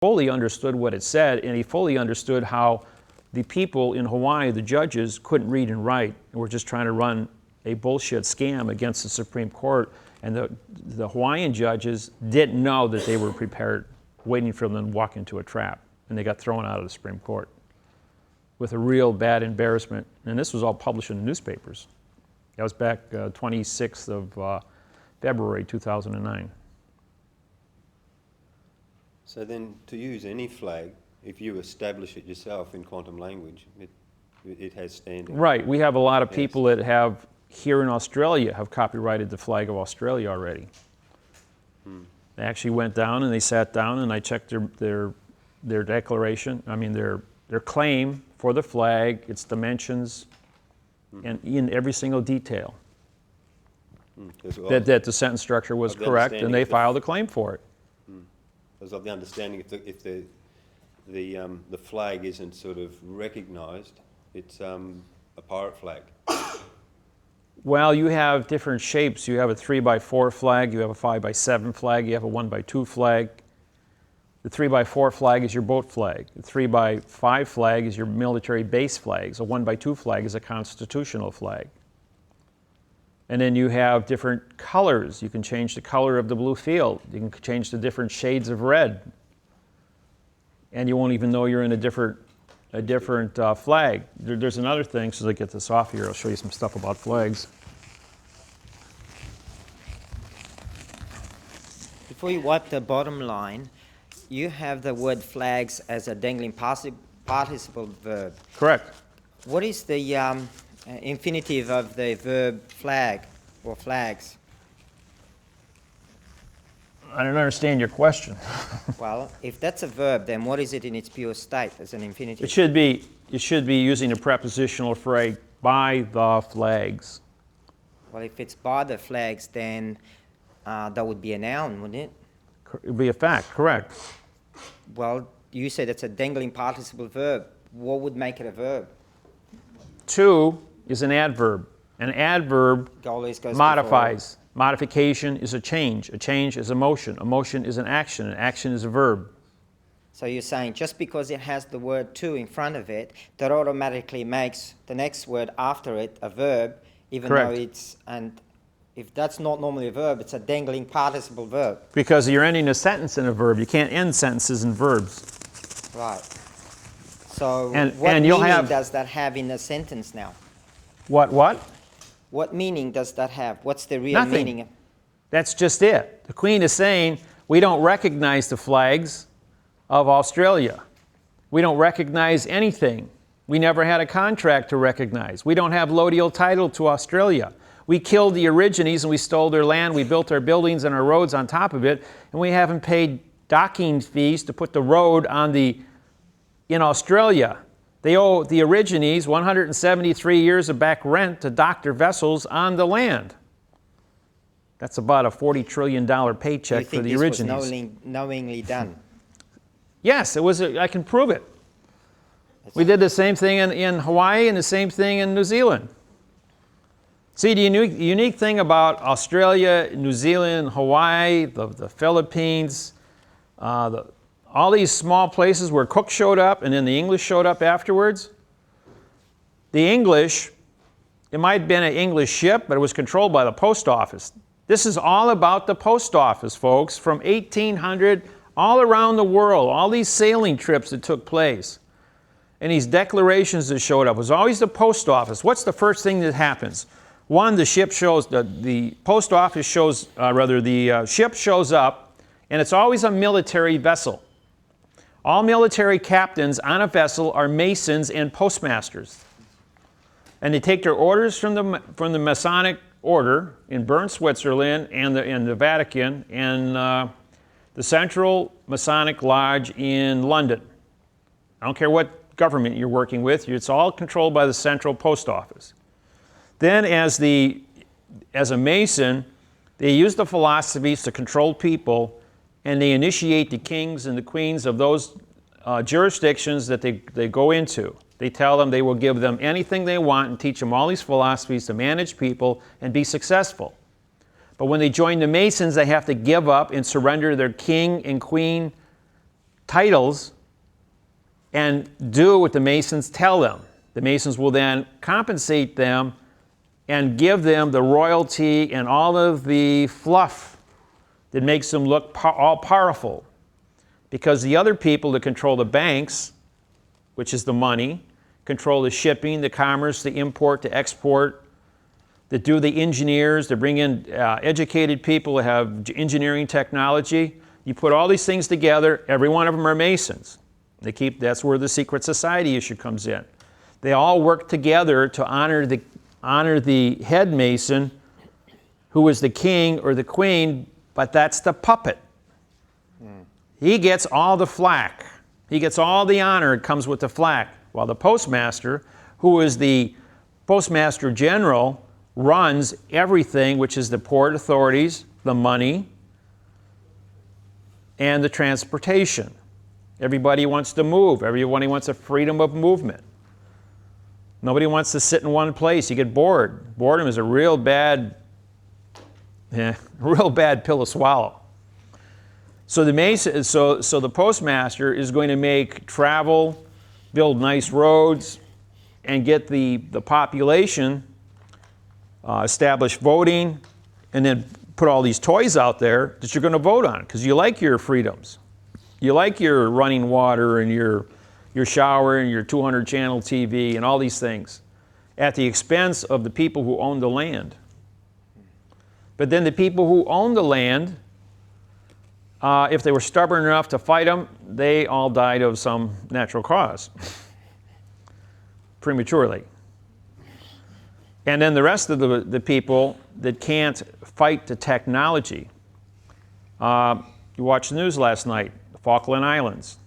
fully understood what it said, and he fully understood how the people in Hawaii, the judges, couldn't read and write, and were just trying to run a bullshit scam against the Supreme Court. And the Hawaiian judges didn't know that they were prepared, waiting for them to walk into a trap, and they got thrown out of the Supreme Court with a real bad embarrassment. And this was all published in the newspapers. That was back 26th of February 2009. So then, to use any flag, if you establish it yourself in quantum language, it has standing. Right. We have a lot of people that have, here in Australia, have copyrighted the flag of Australia already. They actually went down and they sat down, and I checked their declaration, their claim for the flag, its dimensions, and in every single detail. That the sentence structure was correct, and they filed a claim for it. Because of the understanding, if the flag isn't sort of recognised, it's a pirate flag. Well, you have different shapes. You have a 3x4 flag, you have a 5x7 flag, you have a 1x2 flag. The 3x4 flag is your boat flag. The 3x5 flag is your military base flags. A 1x2 flag is a constitutional flag. And then you have different colors. You can change the color of the blue field. You can change the different shades of red. And you won't even know you're in a different flag. There's another thing, so as I get this off here, I'll show you some stuff about flags. Before you wipe the bottom line, you have the word flags as a dangling participle verb. Correct. What is the infinitive of the verb flag or flags? I don't understand your question. Well, if that's a verb, then what is it in its pure state as an infinitive? It should be using a prepositional phrase, by the flags. Well, if it's by the flags, then that would be a noun, wouldn't it? It would be a fact, correct. Well, you said it's a dangling participle verb. What would make it a verb? To is an adverb. An adverb Always goes modifies. Before. Modification is a change. A change is a motion. A motion is an action. An action is a verb. So you're saying just because it has the word to in front of it, that automatically makes the next word after it a verb, even Correct. though and if that's not normally a verb, it's a dangling participle verb. Because you're ending a sentence in a verb. You can't end sentences in verbs. Right. So and what you'll meaning have, does that have in a sentence now? What? What meaning does that have? What's the real Nothing. meaning? That's just it. The Queen is saying, we don't recognize the flags of Australia. We don't recognize anything. We never had a contract to recognize. We don't have lodial title to Australia. We killed the Aborigines and we stole their land. We built our buildings and our roads on top of it, and we haven't paid docking fees to put the road on in Australia. They owe the Aborigines 173 years of back rent to dock their vessels on the land. That's about a $40 trillion paycheck for the Aborigines. You think this was knowingly done? Yes, it was. I can prove it. We did the same thing in Hawaii and the same thing in New Zealand. See, the unique thing about Australia, New Zealand, Hawaii, the Philippines, all these small places where Cook showed up and then the English showed up afterwards. The English, it might have been an English ship, but it was controlled by the post office. This is all about the post office, folks, from 1800 all around the world, all these sailing trips that took place. And these declarations that showed up, it was always the post office. What's the first thing that happens? One, the ship shows, the post office shows, the ship shows up, and it's always a military vessel. All military captains on a vessel are masons and postmasters. And they take their orders from the Masonic order in Bern, Switzerland, and the Vatican, and the Central Masonic Lodge in London. I don't care what government you're working with, it's all controlled by the Central Post Office. Then as a Mason, they use the philosophies to control people, and they initiate the kings and the queens of those jurisdictions that they go into. They tell them they will give them anything they want and teach them all these philosophies to manage people and be successful. But when they join the Masons, they have to give up and surrender their king and queen titles and do what the Masons tell them. The Masons will then compensate them and give them the royalty and all of the fluff that makes them look all powerful. Because the other people that control the banks, which is the money, control the shipping, the commerce, the import, the export, that do the engineers, that bring in educated people that have engineering technology. You put all these things together, every one of them are Masons. That's where the secret society issue comes in. They all work together to honor the head Mason, who is the king or the queen, but that's the puppet. He gets all the flack. He gets all the honor. It comes with the flack. While the postmaster, who is the postmaster general, runs everything, which is the port authorities, the money, and the transportation. Everybody wants to move. Everybody wants a freedom of movement. Nobody wants to sit in one place. You get bored. Boredom is a real bad pill to swallow. So the postmaster is going to make travel, build nice roads, and get the population, establish voting, and then put all these toys out there that you're going to vote on because you like your freedoms. You like your running water and your shower and your 200-channel TV and all these things at the expense of the people who own the land. But then the people who own the land, if they were stubborn enough to fight them, they all died of some natural cause, prematurely. And then the rest of the people that can't fight the technology. You watched the news last night, the Falkland Islands.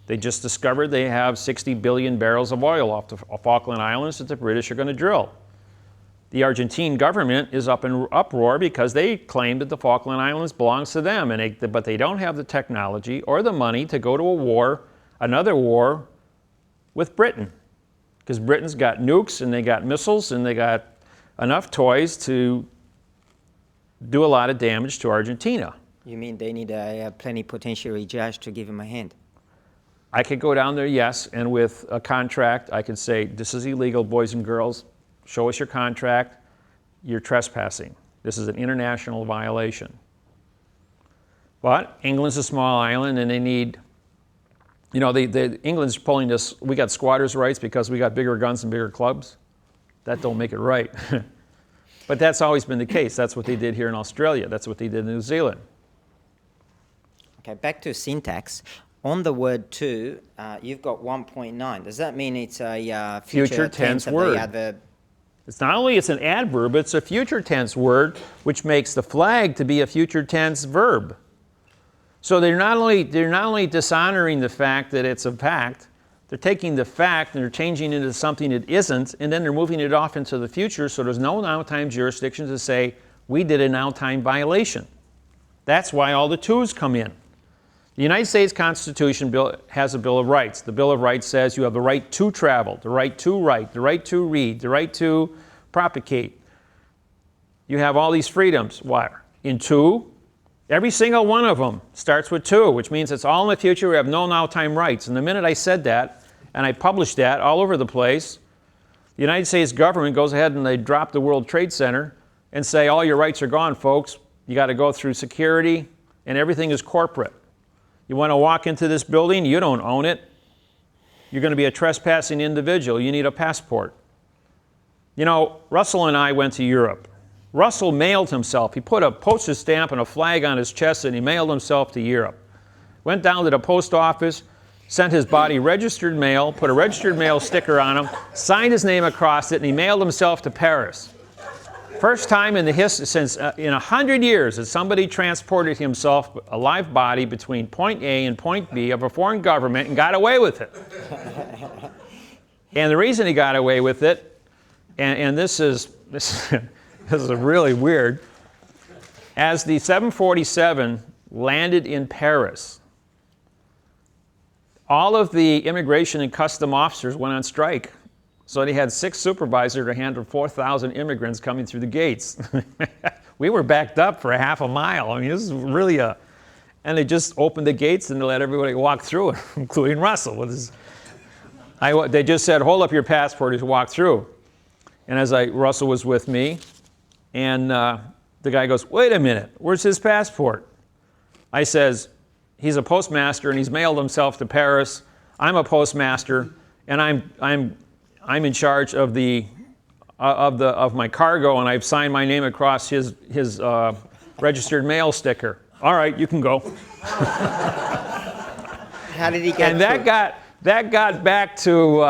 They just discovered they have 60 billion barrels of oil off the Falkland Islands that the British are going to drill. The Argentine government is up in uproar because they claim that the Falkland Islands belongs to them, but they don't have the technology or the money to go to a war, another war, with Britain. Because Britain's got nukes and they got missiles and they got enough toys to do a lot of damage to Argentina. You mean they need a plenipotentiary judge to give them a hand? I could go down there, yes, and with a contract, I could say, this is illegal, boys and girls. Show us your contract. You're trespassing. This is an international violation. But England's a small island, and they need, England's pulling this, we got squatters' rights because we got bigger guns and bigger clubs. That don't make it right. But that's always been the case. That's what they did here in Australia. That's what they did in New Zealand. Okay, back to syntax. On the word to, you've got 1.9. Does that mean it's a future tense of word? The adverb? It's not only it's an adverb, it's a future tense word, which makes the flag to be a future tense verb. So they're not only dishonoring the fact that it's a fact, they're taking the fact and they're changing it into something it isn't, and then they're moving it off into the future, so there's no now-time jurisdiction to say, we did a now-time violation. That's why all the twos come in. The United States Constitution has a Bill of Rights. The Bill of Rights says you have the right to travel, the right to write, the right to read, the right to propagate. You have all these freedoms. Why? In two, every single one of them starts with two, which means it's all in the future. We have no now-time rights. And the minute I said that, and I published that all over the place, the United States government goes ahead and they drop the World Trade Center and say, all your rights are gone, folks. You got to go through security, and everything is corporate. You want to walk into this building, you don't own it. You're going to be a trespassing individual. You need a passport. Russell and I went to Europe. Russell mailed himself. He put a postage stamp and a flag on his chest and he mailed himself to Europe. Went down to the post office, sent his body registered mail, put a registered mail sticker on him, signed his name across it, and he mailed himself to Paris. First time in the history, since in 100 years, that somebody transported himself, a live body, between point A and point B of a foreign government and got away with it. And the reason he got away with it, and this is really weird, as the 747 landed in Paris, all of the immigration and custom officers went on strike. So they had 6 supervisors to handle 4,000 immigrants coming through the gates. We were backed up for a half a mile. I mean, this is really And they just opened the gates and let everybody walk through, including Russell. With his, they just said, hold up your passport as you walk through. And Russell was with me, and the guy goes, wait a minute, where's his passport? I says, he's a postmaster and he's mailed himself to Paris. I'm a postmaster, and I'm in charge of my cargo, and I've signed my name across his registered mail sticker. All right, you can go. How did he get And through? that got back to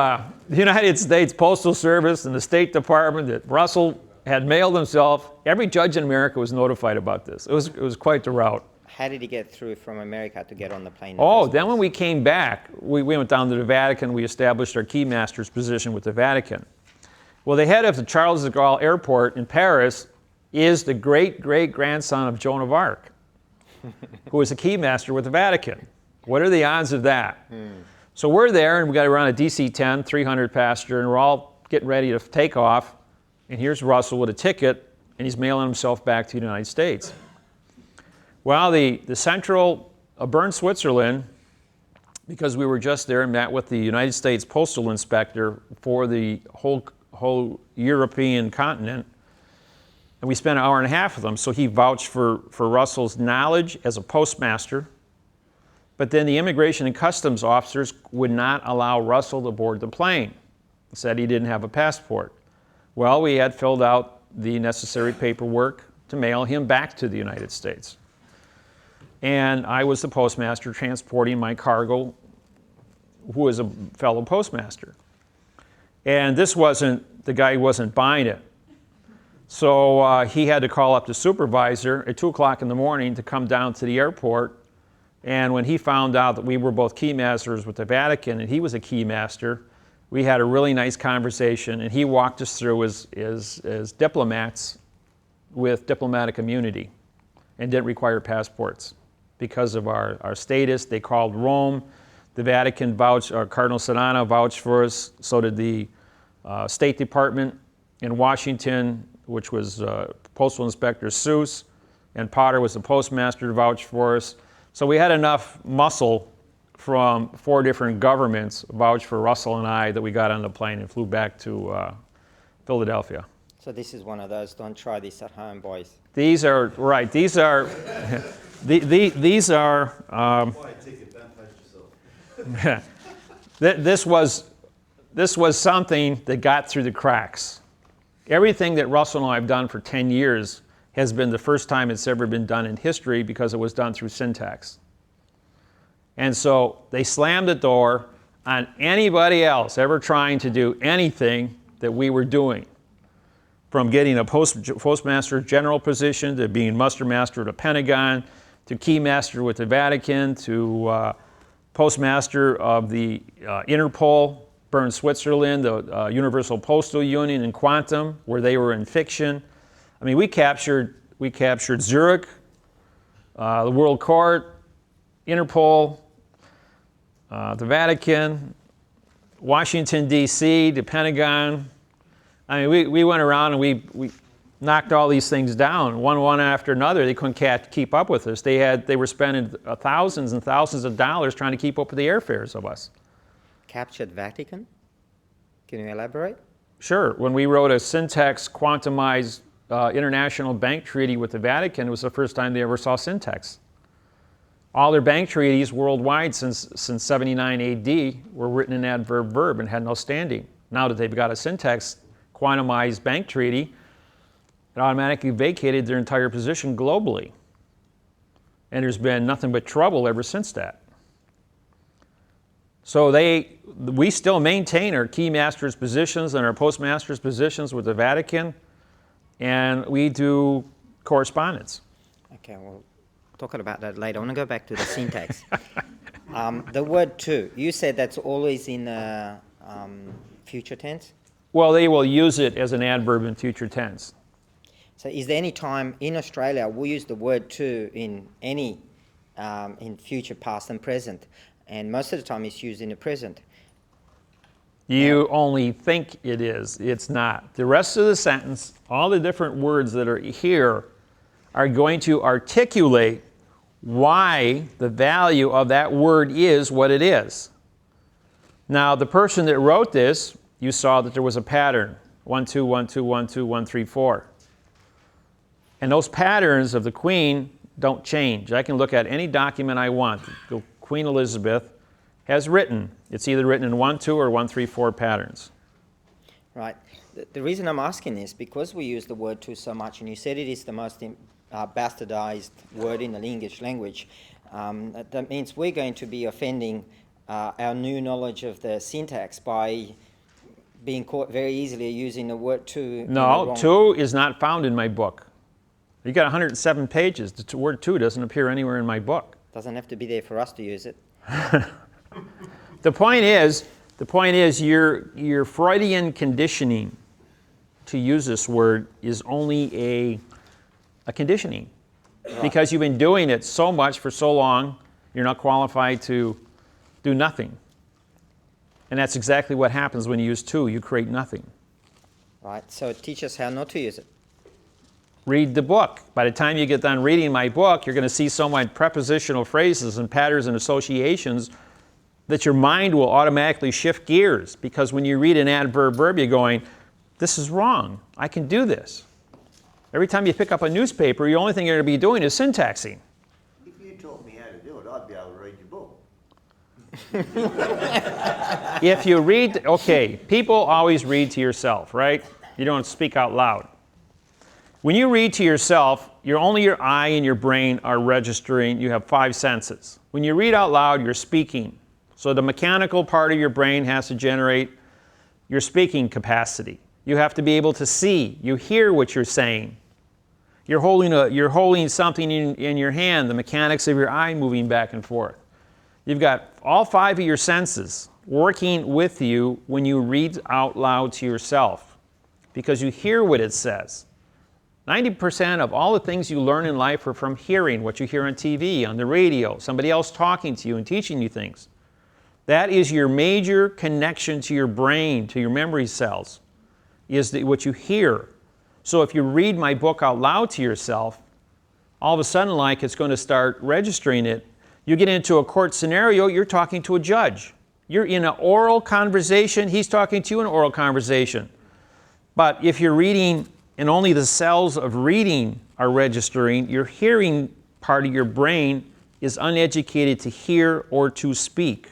the United States Postal Service and the State Department that Russell had mailed himself. Every judge in America was notified about this. It was quite the route. How did he get through from America to get on the plane? Oh, then when we came back, we went down to the Vatican. We established our keymaster's position with the Vatican. Well, the head of the Charles de Gaulle Airport in Paris is the great-great-grandson of Joan of Arc, who was a keymaster with the Vatican. What are the odds of that? So we're there, and we got to run a DC-10, 300-passenger, and we're all getting ready to take off. And here's Russell with a ticket, and he's mailing himself back to the United States. Well, the central Bern, Switzerland, because we were just there and met with the United States Postal Inspector for the whole European continent, and we spent an hour and a half with him. So he vouched for Russell's knowledge as a postmaster, but then the immigration and customs officers would not allow Russell to board the plane. Said he didn't have a passport. Well, we had filled out the necessary paperwork to mail him back to the United States. And I was the postmaster transporting my cargo, who was a fellow postmaster. And the guy wasn't buying it. So he had to call up the supervisor at 2 o'clock in the morning to come down to the airport. And when he found out that we were both keymasters with the Vatican and he was a keymaster, we had a really nice conversation, and he walked us through as diplomats with diplomatic immunity and didn't require passports. Because of our status, they called Rome. The Vatican vouched, Cardinal Sedana vouched for us. So did the State Department in Washington, which was Postal Inspector Seuss, and Potter was the postmaster to vouch for us. So we had enough muscle from 4 different governments vouch for Russell and I that we got on the plane and flew back to Philadelphia. So this is one of those, don't try this at home, boys. These are, right, these are, these are, this was something that got through the cracks. Everything that Russell and I have done for 10 years has been the first time it's ever been done in history because it was done through syntax. And so they slammed the door on anybody else ever trying to do anything that we were doing, from getting a postmaster general position to being mustermaster at the Pentagon to keymaster with the Vatican to postmaster of the Interpol, Bern, Switzerland, the Universal Postal Union in Quantum, where they were in fiction. I mean, we captured Zurich, the World Court, Interpol, the Vatican, Washington, D.C., the Pentagon. I mean, we went around and we knocked all these things down, one after another. They couldn't keep up with us. They were spending thousands and thousands of dollars trying to keep up with the airfares of us. Captured Vatican? Can you elaborate? Sure. When we wrote a syntax quantumized international bank treaty with the Vatican, it was the first time they ever saw syntax. All their bank treaties worldwide since 79 AD were written in adverb-verb and had no standing. Now that they've got a syntax quantumized bank treaty, it automatically vacated their entire position globally. And there's been nothing but trouble ever since that. So we still maintain our keymasters' positions and our postmasters' positions with the Vatican, and we do correspondence. Okay, well, talking about that later. I want to go back to the syntax. The word to, you said that's always in future tense? Well, they will use it as an adverb in future tense. So is there any time in Australia we use the word to in any, in future, past and present? And most of the time it's used in the present. You only think it is. It's not. The rest of the sentence, all the different words that are here are going to articulate why the value of that word is what it is. Now, the person that wrote this, you saw that there was a pattern. 1, 2, 1, 2, 1, 2, 1, 3, 4. And those patterns of the Queen don't change. I can look at any document I want. Queen Elizabeth has written. It's either written in 1, 2, or 1, 3, 4 patterns. Right. The reason I'm asking this, because we use the word "to" so much, and you said it is the most bastardized word in the English language, that means we're going to be offending our new knowledge of the syntax by being caught very easily using the word "to." No, "to" is not found in my book. You got 107 pages. The word "to" doesn't appear anywhere in my book. Doesn't have to be there for us to use it. The point is your Freudian conditioning to use this word is only a conditioning. Right. Because you've been doing it so much for so long, you're not qualified to do nothing. And that's exactly what happens when you use "to." You create nothing. Right. So teach us how not to use it. Read the book. By the time you get done reading my book, you're going to see so many prepositional phrases and patterns and associations that your mind will automatically shift gears. Because when you read an adverb verb, you're going, this is wrong. I can do this. Every time you pick up a newspaper, the only thing you're going to be doing is syntaxing. If you taught me how to do it, I'd be able to read your book. If you read, okay, people always read to yourself, right? You don't speak out loud. When you read to yourself, only your eye and your brain are registering. You have 5 senses. When you read out loud, you're speaking. So the mechanical part of your brain has to generate your speaking capacity. You have to be able to see. You hear what you're saying. You're holding something in your hand, the mechanics of your eye moving back and forth. You've got all 5 of your senses working with you when you read out loud to yourself, because you hear what it says. 90% of all the things you learn in life are from hearing, what you hear on TV, on the radio, somebody else talking to you and teaching you things. That is your major connection to your brain, to your memory cells, is what you hear. So if you read my book out loud to yourself, all of a sudden, like, it's going to start registering it. You get into a court scenario, you're talking to a judge. You're in an oral conversation, he's talking to you in an oral conversation. But if you're reading and only the cells of reading are registering, your hearing part of your brain is uneducated to hear or to speak,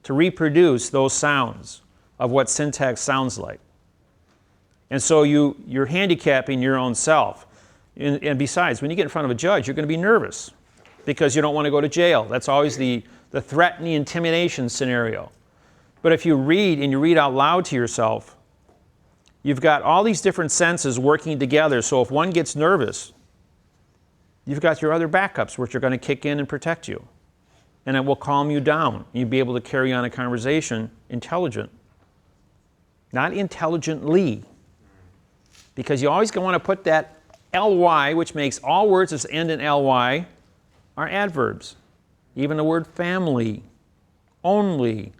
to reproduce those sounds of what syntax sounds like. And so you're handicapping your own self. And besides, when you get in front of a judge, you're going to be nervous because you don't want to go to jail. That's always the threat and the intimidation scenario. But if you read and you read out loud to yourself, you've got all these different senses working together. So if one gets nervous, you've got your other backups which are going to kick in and protect you. And it will calm you down. You'll be able to carry on a conversation intelligent. Not intelligently. Because you always want to put that ly, which makes all words that end in ly, are adverbs. Even the word family, only.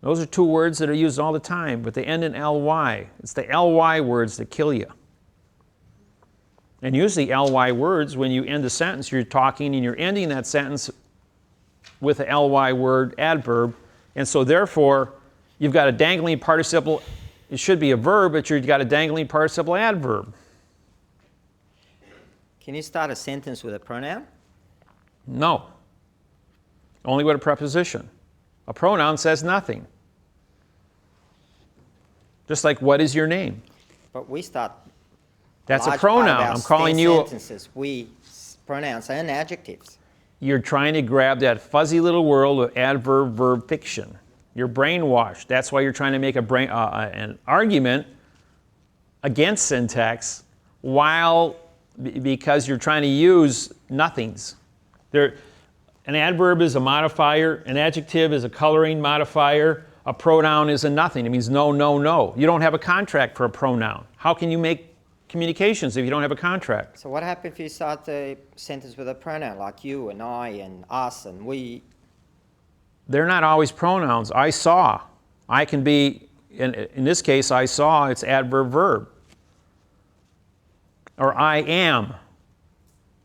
Those are 2 words that are used all the time, but they end in ly. It's the ly words that kill you. And usually ly words, when you end a sentence, you're talking and you're ending that sentence with a ly word adverb. And so therefore, you've got a dangling participle. It should be a verb, but you've got a dangling participle adverb. Can you start a sentence with a pronoun? No. Only with a preposition. A pronoun says nothing. Just like, what is your name? But we start. That's a large part of pronoun. our I'm calling you. sentences. Pronouns and adjectives. You're trying to grab that fuzzy little world of adverb-verb fiction. You're brainwashed. That's why you're trying to make an argument against syntax because you're trying to use nothings. An adverb is a modifier, an adjective is a coloring modifier, a pronoun is a nothing. It means no, no, no. You don't have a contract for a pronoun. How can you make communications if you don't have a contract? So what happens if you start the sentence with a pronoun like you and I and us and we? They're not always pronouns. I saw. I can be, in this case, I saw, it's adverb verb. Or I am.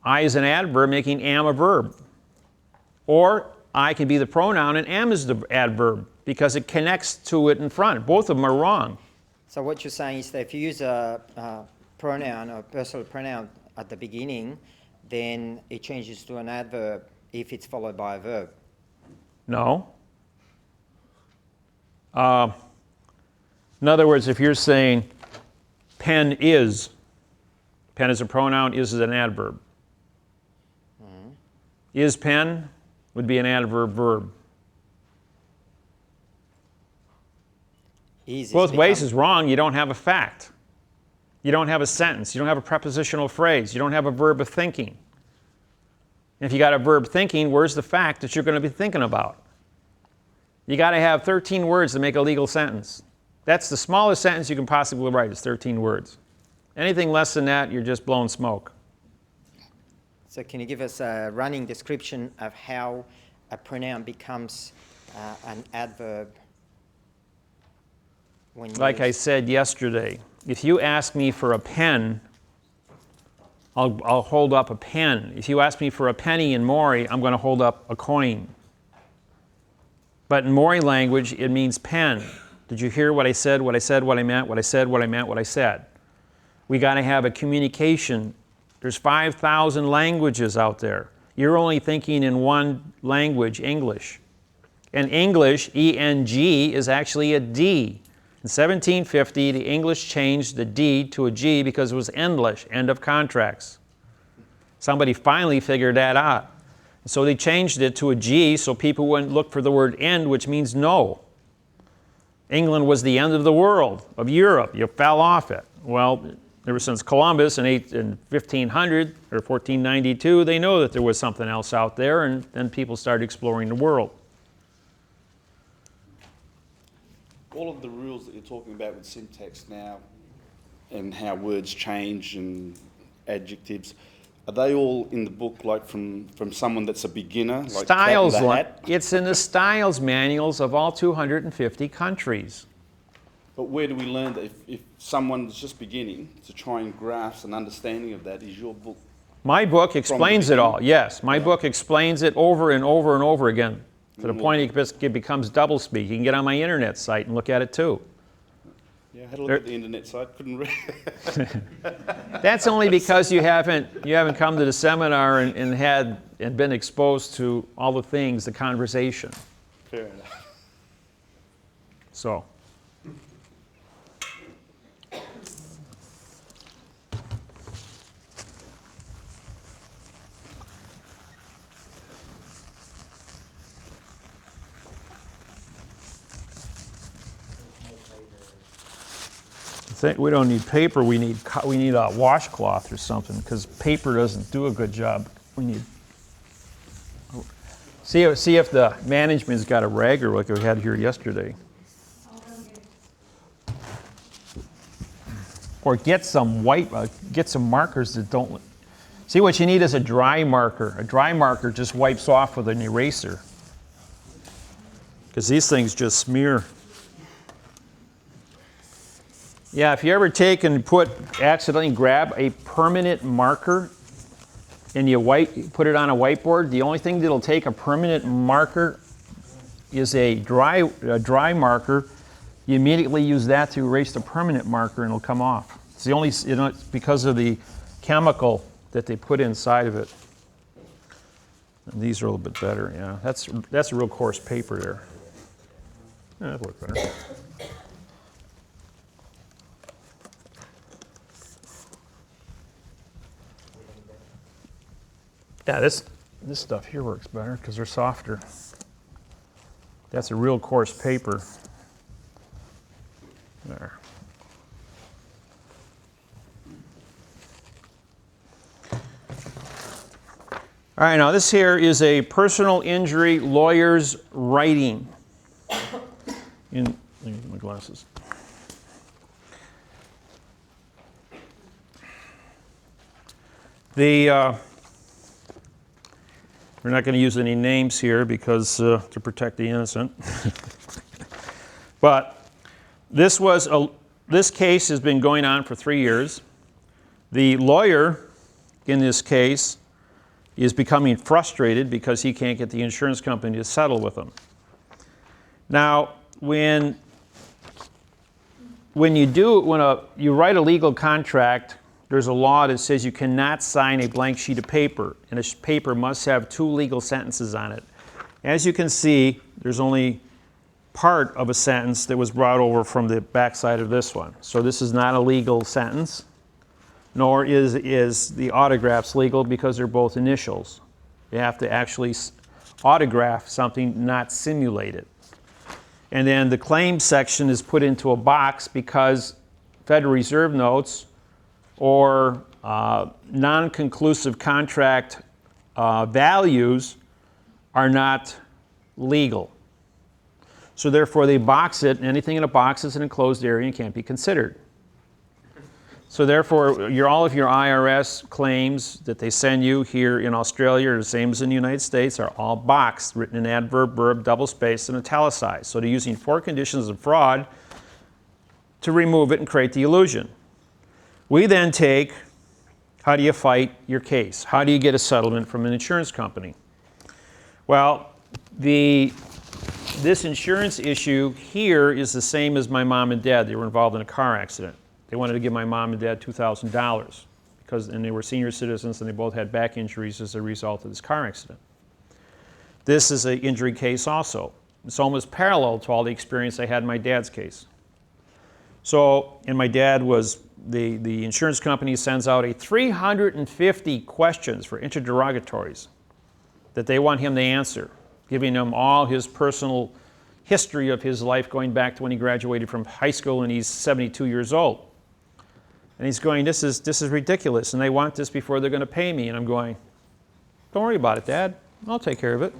I is an adverb making am a verb. Or I can be the pronoun and am is the adverb because it connects to it in front. Both of them are wrong. So what you're saying is that if you use a pronoun or personal pronoun at the beginning, then it changes to an adverb if it's followed by a verb. No. In other words, if you're saying pen is a pronoun, is an adverb. Is pen would be an adverb verb. Both ways is wrong. You don't have a fact. You don't have a sentence. You don't have a prepositional phrase. You don't have a verb of thinking. If you got a verb thinking, where's the fact that you're going to be thinking about? You got to have 13 words to make a legal sentence. That's the smallest sentence you can possibly write, is 13 words. Anything less than that, you're just blowing smoke. So can you give us a running description of how a pronoun becomes an adverb? When Like I said yesterday, if you ask me for a pen, I'll hold up a pen. If you ask me for a penny in Maori, I'm going to hold up a coin. But in Maori language, it means pen. Did you hear what I said, what I said, what I meant, what I said, what I meant, what I said? We got to have a communication. There's 5,000 languages out there. You're only thinking in one language, English. And English, E-N-G, is actually a D. In 1750, the English changed the D to a G because it was endless, end of contracts. Somebody finally figured that out. So they changed it to a G so people wouldn't look for the word end, which means no. England was the end of the world, of Europe. You fell off it. Well, ever since Columbus in 1500 or 1492, they know that there was something else out there, and then people started exploring the world. All of the rules that you're talking about with syntax now and how words change and adjectives, are they all in the book, like from someone that's a beginner? Like Styles, Cat in the Hat? it's in the styles manuals of all 250 countries. But where do we learn that if someone's just beginning to try and grasp an understanding of that, is your book? My book explains it all, yes. My book explains it over and over and over again, to the point it becomes doublespeak. You can get on my internet site and look at it too. Yeah, I had a look at the internet site, couldn't read it. That's only because you haven't come to the seminar and been exposed to all the things, the conversation. Fair enough. So. We don't need paper. We need a washcloth or something, because paper doesn't do a good job. We need. See if the management's got a ragger like we had here yesterday. Or get some markers that don't. See, what you need is a dry marker. A dry marker just wipes off with an eraser, because these things just smear. Yeah, if you ever take and accidentally grab a permanent marker and you put it on a whiteboard, the only thing that'll take a permanent marker is a dry marker. You immediately use that to erase the permanent marker and it'll come off. It's the only, it's because of the chemical that they put inside of it. And these are a little bit better, yeah. That's a real coarse paper there. Yeah, that'll look better. Yeah, this stuff here works better because they're softer. That's a real coarse paper. There. All right, now this here is a personal injury lawyer's writing. Let me get my glasses. We're not going to use any names here because to protect the innocent. But this case has been going on for 3 years. The lawyer in this case is becoming frustrated because he can't get the insurance company to settle with him. Now, when you write a legal contract, there's a law that says you cannot sign a blank sheet of paper, and a paper must have 2 legal sentences on it. As you can see, there's only part of a sentence that was brought over from the backside of this one. So this is not a legal sentence, nor is the autographs legal because they're both initials. You have to actually autograph something, not simulate it. And then the claim section is put into a box because Federal Reserve notes or non-conclusive contract values are not legal. So therefore they box it, and anything in a box is an enclosed area and can't be considered. So therefore all of your IRS claims that they send you here in Australia are the same as in the United States, are all boxed, written in adverb, verb, double-spaced, and italicized. So they're using 4 conditions of fraud to remove it and create the illusion. We then take, how do you fight your case? How do you get a settlement from an insurance company? Well, this insurance issue here is the same as my mom and dad. They were involved in a car accident. They wanted to give my mom and dad $2,000 and they were senior citizens and they both had back injuries as a result of this car accident. This is an injury case also. It's almost parallel to all the experience I had in my dad's case. So, and my dad was, the insurance company sends out 350 questions for interrogatories that they want him to answer, giving him all his personal history of his life going back to when he graduated from high school and he's 72 years old. And he's going, this is ridiculous, and they want this before they're going to pay me. And I'm going, don't worry about it, Dad. I'll take care of it.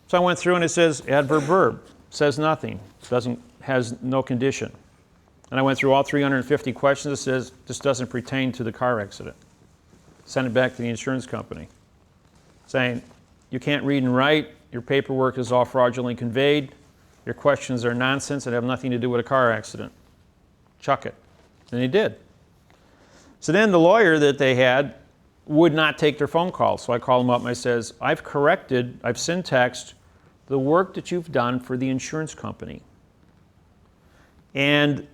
So I went through and it says adverb verb, says nothing, has no condition. And I went through all 350 questions. It says this doesn't pertain to the car accident. Send it back to the insurance company, saying you can't read and write, your paperwork is all fraudulently conveyed, your questions are nonsense and have nothing to do with a car accident. Chuck it. And he did. So then the lawyer that they had would not take their phone call. So I called him up and I says, I've syntaxed the work that you've done for the insurance company. And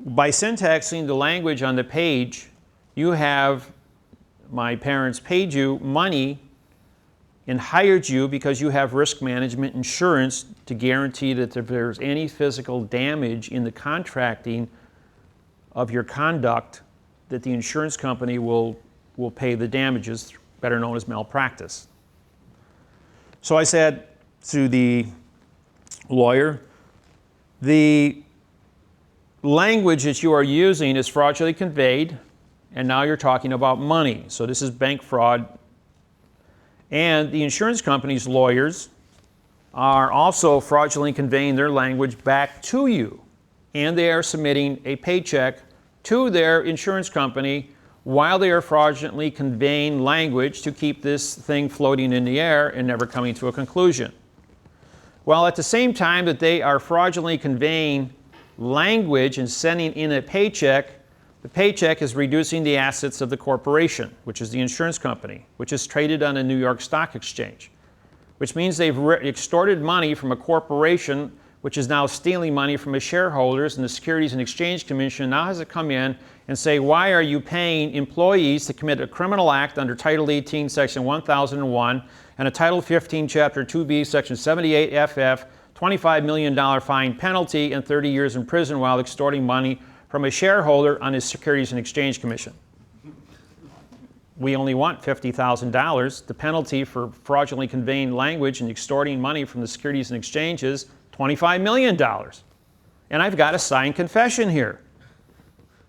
by syntaxing the language on the page, you have, my parents paid you money and hired you because you have risk management insurance to guarantee that if there's any physical damage in the contracting of your conduct, that the insurance company will pay the damages, better known as malpractice. So I said to the lawyer, the language that you are using is fraudulently conveyed, and now you're talking about money. So this is bank fraud. And the insurance company's lawyers are also fraudulently conveying their language back to you. And they are submitting a paycheck to their insurance company while they are fraudulently conveying language to keep this thing floating in the air and never coming to a conclusion. While at the same time that they are fraudulently conveying language and sending in a paycheck, the paycheck is reducing the assets of the corporation, which is the insurance company, which is traded on the New York Stock Exchange, which means they've extorted money from a corporation which is now stealing money from its shareholders, and the Securities and Exchange Commission now has to come in and say, why are you paying employees to commit a criminal act under Title 18, Section 1001, and a Title 15, Chapter 2B, Section 78 FF, $25 million fine penalty and 30 years in prison while extorting money from a shareholder on the Securities and Exchange Commission. We only want $50,000. The penalty for fraudulently conveying language and extorting money from the Securities and Exchange is $25 million. And I've got a signed confession here.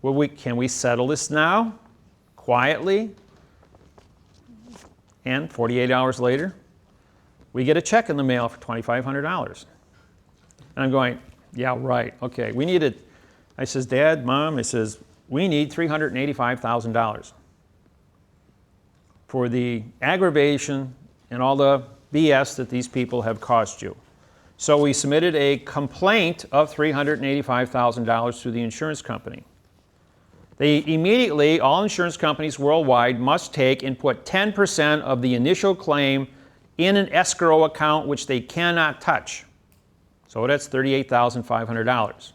Well, can we settle this now, quietly? And 48 hours later, we get a check in the mail for $2,500. And I'm going, yeah, right, okay. We need it. I says, Dad, Mom, I says, we need $385,000 for the aggravation and all the BS that these people have caused you. So we submitted a complaint of $385,000 to the insurance company. They immediately, all insurance companies worldwide must take and put 10% of the initial claim in an escrow account which they cannot touch. So that's $38,500.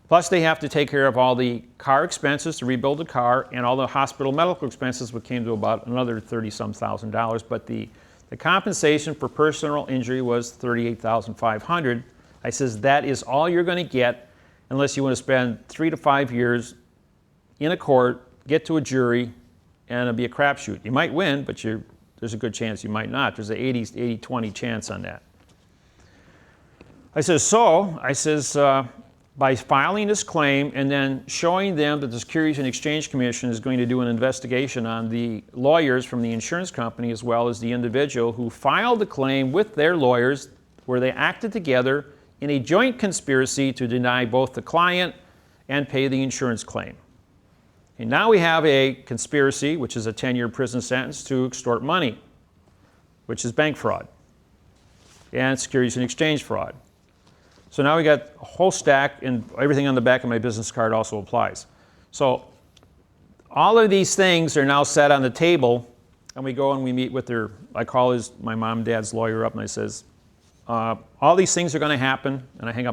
Plus they have to take care of all the car expenses to rebuild the car and all the hospital medical expenses, which came to about another $30-some thousand. But the compensation for personal injury was $38,500. I says that is all you're going to get unless you want to spend 3 to 5 years in a court, get to a jury, and it'll be a crapshoot. You might win, but there's a good chance you might not. There's an 80-20 chance on that. I says, by filing this claim and then showing them that the Securities and Exchange Commission is going to do an investigation on the lawyers from the insurance company as well as the individual who filed the claim with their lawyers where they acted together in a joint conspiracy to deny both the client and pay the insurance claim. And now we have a conspiracy, which is a 10-year prison sentence, to extort money, which is bank fraud and securities and exchange fraud. So now we got a whole stack, and everything on the back of my business card also applies. So all of these things are now set on the table, and we go and we meet with I call my mom and dad's lawyer up, and I says, all these things are going to happen, and I hang up the